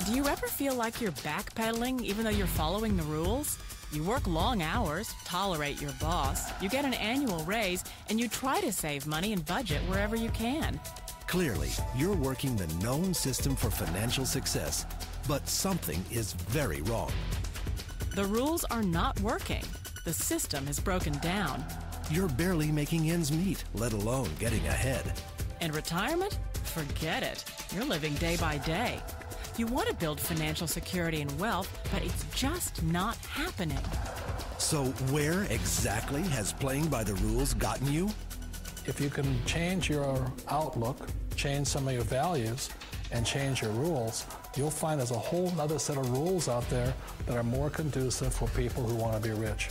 Do you ever feel like you're backpedaling even though you're following the rules? You work long hours, tolerate your boss, you get an annual raise, and you try to save money and budget wherever you can. Clearly, you're working the known system for financial success, but something is very wrong. The rules are not working. The system is broken down. You're barely making ends meet, let alone getting ahead. And retirement? Forget it. You're living day by day. You want to build financial security and wealth, but it's just not happening. So where exactly has playing by the rules gotten you? If you can change your outlook, change some of your values, and change your rules, you'll find there's a whole other set of rules out there that are more conducive for people who want to be rich.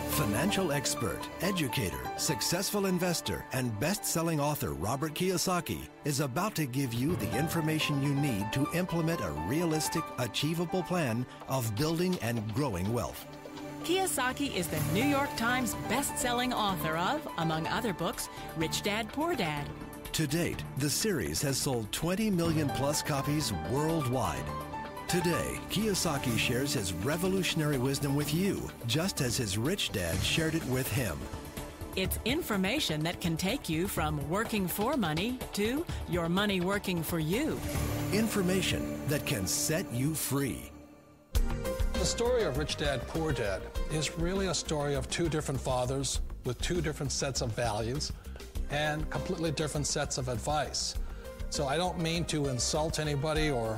Financial expert, educator, successful investor, and best-selling author Robert Kiyosaki is about to give you the information you need to implement a realistic, achievable plan of building and growing wealth. Kiyosaki is the New York Times best-selling author of, among other books, Rich Dad, Poor Dad. To date, the series has sold 20 million plus copies worldwide. Today, Kiyosaki shares his revolutionary wisdom with you, just as his rich dad shared it with him. It's information that can take you from working for money to your money working for you. Information that can set you free. The story of Rich Dad, Poor Dad is really a story of two different fathers with two different sets of values and completely different sets of advice. So I don't mean to insult anybody or,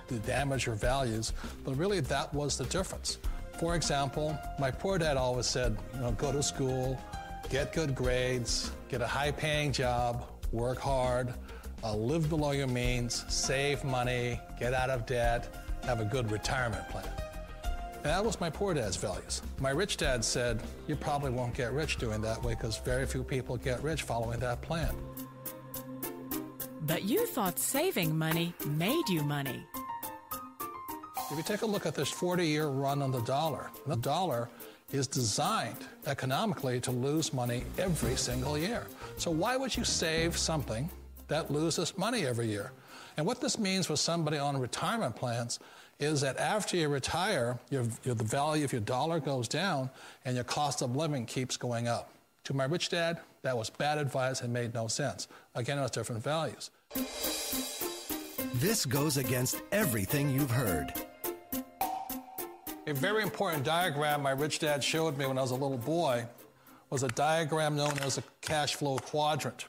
to damage your values, but really that was the difference. For example, my poor dad always said, go to school, get good grades, get a high-paying job, work hard, live below your means, save money, get out of debt, have a good retirement plan. And that was my poor dad's values. My rich dad said, you probably won't get rich doing that way because very few people get rich following that plan. But you thought saving money made you money. If you take a look at this 40-year run on the dollar is designed economically to lose money every single year. So why would you save something that loses money every year? And what this means for somebody on retirement plans is that after you retire, the value of your dollar goes down and your cost of living keeps going up. To my rich dad, that was bad advice and made no sense. Again, it was different values. This goes against everything you've heard. A very important diagram my rich dad showed me when I was a little boy was a diagram known as a cash flow quadrant.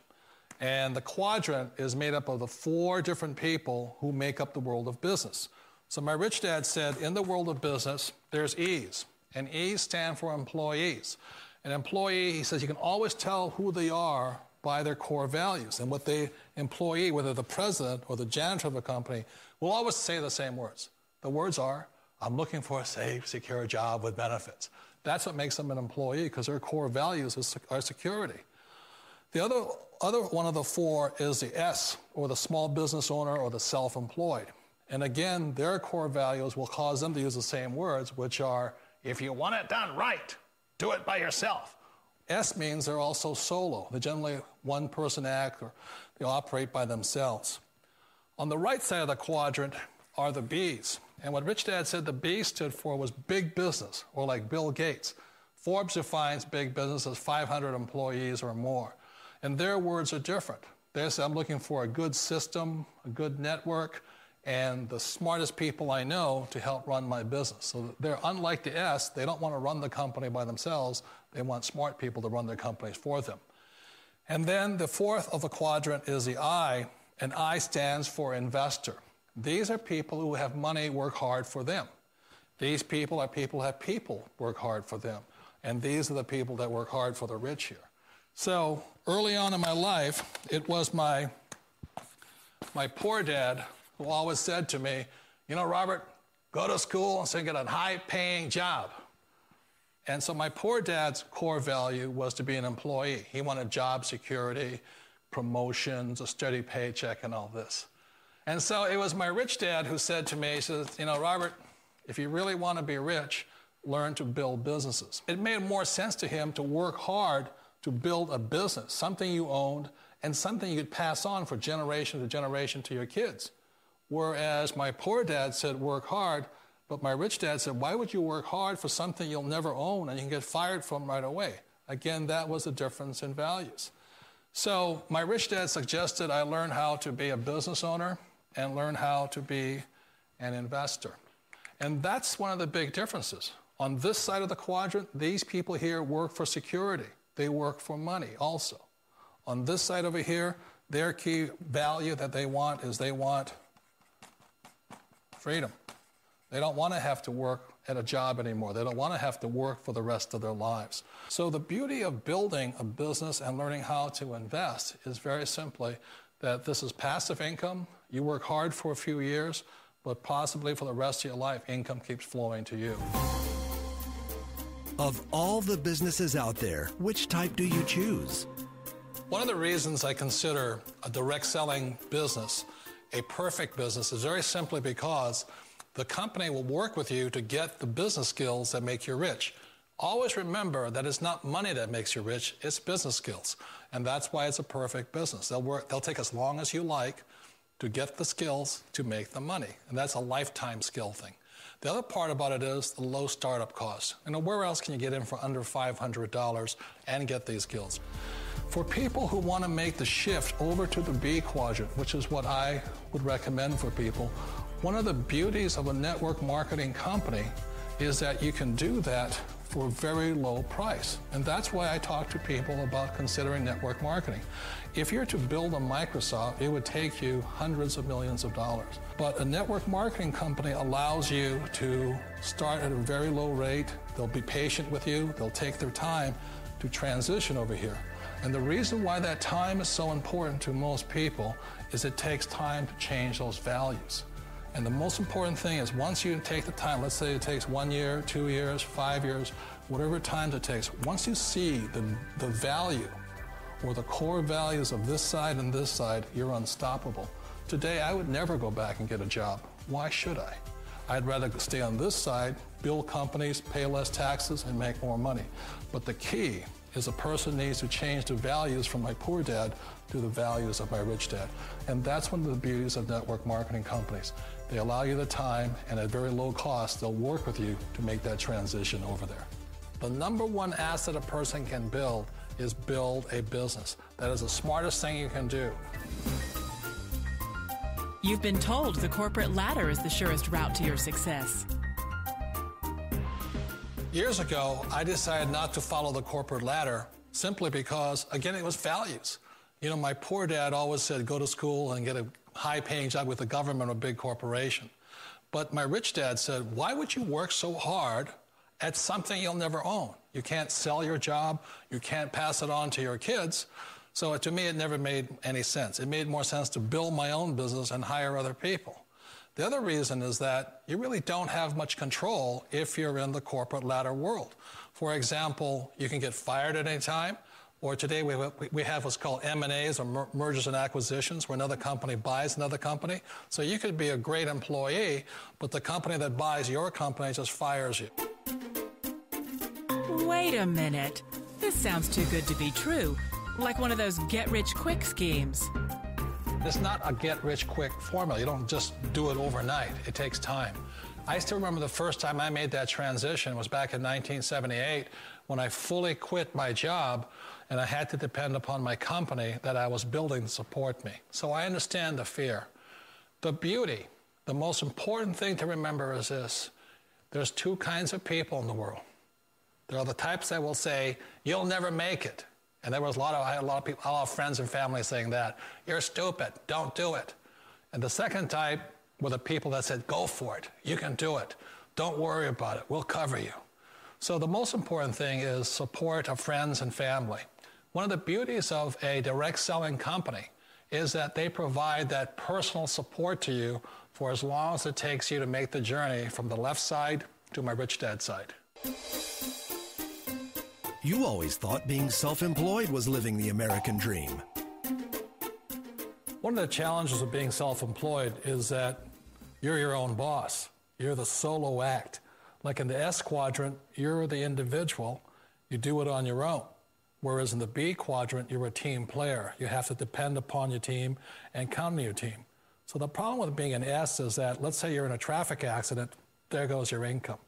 And the quadrant is made up of the four different people who make up the world of business. So my rich dad said, in the world of business, there's E's, and E's stand for employees. An employee, he says, you can always tell who they are by their core values. And what the employee, whether the president or the janitor of a company, will always say the same words. The words are, I'm looking for a safe, secure job with benefits. That's what makes them an employee, because their core values are security. The other one of the four is the S, or the small business owner or the self-employed. And again, their core values will cause them to use the same words, which are, if you want it done right, do it by yourself. S means they're also solo. They're generally one-person act, or they operate by themselves. On the right side of the quadrant are the B's. And what Rich Dad said the B stood for was big business, or like Bill Gates. Forbes defines big business as 500 employees or more. And their words are different. They say, I'm looking for a good system, a good network, and the smartest people I know to help run my business. So they're unlike the S. They don't want to run the company by themselves. They want smart people to run their companies for them. And then the fourth of the quadrant is the I, and I stands for investor. These are people who have money work hard for them. These people are people who have people work hard for them. And these are the people that work hard for the rich here. So early on in my life, it was my poor dad who always said to me, Robert, go to school and so get a high-paying job. And so my poor dad's core value was to be an employee. He wanted job security, promotions, a steady paycheck, and all this. And so it was my rich dad who said to me, he says, Robert, if you really want to be rich, learn to build businesses. It made more sense to him to work hard to build a business, something you owned, and something you could pass on for generation to generation to your kids. Whereas my poor dad said, work hard, but my rich dad said, why would you work hard for something you'll never own and you can get fired from right away? Again, that was the difference in values. So my rich dad suggested I learn how to be a business owner and learn how to be an investor. And that's one of the big differences. On this side of the quadrant, these people here work for security. They work for money also. On this side over here, their key value that they want is they want freedom. They don't want to have to work at a job anymore. They don't want to have to work for the rest of their lives. So the beauty of building a business and learning how to invest is very simply that this is passive income. You work hard for a few years, but possibly for the rest of your life, income keeps flowing to you. Of all the businesses out there, which type do you choose? One of the reasons I consider a direct selling business a perfect business is very simply because the company will work with you to get the business skills that make you rich. Always remember that it's not money that makes you rich, it's business skills. And that's why it's a perfect business. They'll take as long as you like to get the skills to make the money. And that's a lifetime skill thing. The other part about it is the low startup cost. Where else can you get in for under $500 and get these skills? For people who want to make the shift over to the B quadrant, which is what I would recommend for people, one of the beauties of a network marketing company is that you can do that for a very low price. And that's why I talk to people about considering network marketing. If you're to build a Microsoft, it would take you hundreds of millions of dollars. But a network marketing company allows you to start at a very low rate. They'll be patient with you. They'll take their time to transition over here. And the reason why that time is so important to most people is it takes time to change those values. And the most important thing is once you take the time, let's say it takes 1 year, 2 years, 5 years, whatever time it takes, once you see the value or the core values of this side and this side, you're unstoppable. Today, I would never go back and get a job. Why should I? I'd rather stay on this side, build companies, pay less taxes, and make more money. But the key is a person needs to change the values from my poor dad to the values of my rich dad. And that's one of the beauties of network marketing companies. They allow you the time, and at very low cost, they'll work with you to make that transition over there. The number one asset a person can build is build a business. That is the smartest thing you can do. You've been told the corporate ladder is the surest route to your success. Years ago, I decided not to follow the corporate ladder simply because, again, it was values. My poor dad always said, go to school and get a high-paying job with the government or a big corporation. But my rich dad said, why would you work so hard at something you'll never own? You can't sell your job. You can't pass it on to your kids. So to me, it never made any sense. It made more sense to build my own business and hire other people. The other reason is that you really don't have much control if you're in the corporate ladder world. For example, you can get fired at any time, or today we have what's called M&As, or mergers and acquisitions, where another company buys another company. So you could be a great employee, but the company that buys your company just fires you. Wait a minute. This sounds too good to be true. Like one of those get-rich-quick schemes. It's not a get-rich-quick formula. You don't just do it overnight. It takes time. I still remember the first time I made that transition was back in 1978 when I fully quit my job and I had to depend upon my company that I was building to support me. So I understand the fear. The beauty, the most important thing to remember is this. There's two kinds of people in the world. There are the types that will say, you'll never make it. And I had a lot of people, a lot of friends and family saying that. You're stupid, don't do it. And the second type were the people that said, go for it, you can do it. Don't worry about it, we'll cover you. So the most important thing is support of friends and family. One of the beauties of a direct selling company is that they provide that personal support to you for as long as it takes you to make the journey from the left side to my rich dad side. You always thought being self-employed was living the American dream. One of the challenges of being self-employed is that you're your own boss. You're the solo act. Like in the S quadrant, you're the individual. You do it on your own. Whereas in the B quadrant, you're a team player. You have to depend upon your team and count on your team. So the problem with being an S is that, let's say you're in a traffic accident, there goes your income.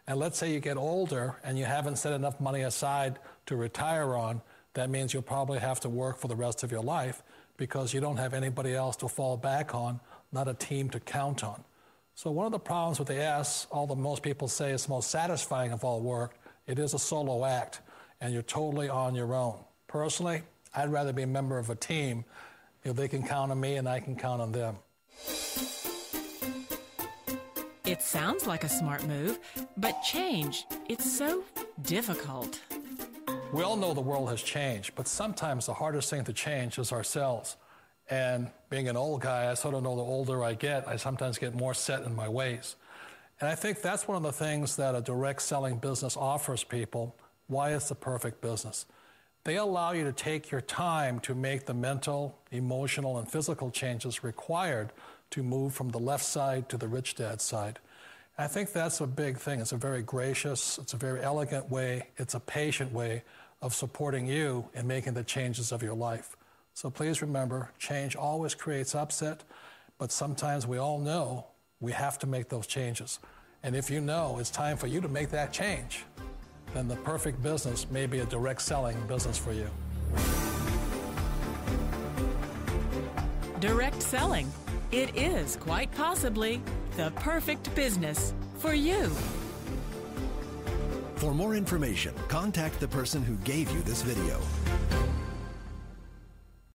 And let's say you get older and you haven't set enough money aside to retire on, that means you'll probably have to work for the rest of your life because you don't have anybody else to fall back on, not a team to count on. So one of the problems with the S, although most people say it's the most satisfying of all work, it is a solo act, and you're totally on your own. Personally, I'd rather be a member of a team if they can count on me and I can count on them. It sounds like a smart move, but change, it's so difficult. We all know the world has changed, but sometimes the hardest thing to change is ourselves. And being an old guy, I sort of know the older I get, I sometimes get more set in my ways. And I think that's one of the things that a direct selling business offers people, why it's the perfect business. They allow you to take your time to make the mental, emotional, and physical changes required to move from the left side to the rich dad side. I think that's a big thing. It's a very gracious, it's a very elegant way, it's a patient way of supporting you in making the changes of your life. So please remember, change always creates upset, but sometimes we all know we have to make those changes. And if you know it's time for you to make that change, then the perfect business may be a direct selling business for you. Direct selling. It is quite possibly the perfect business for you. For more information, contact the person who gave you this video.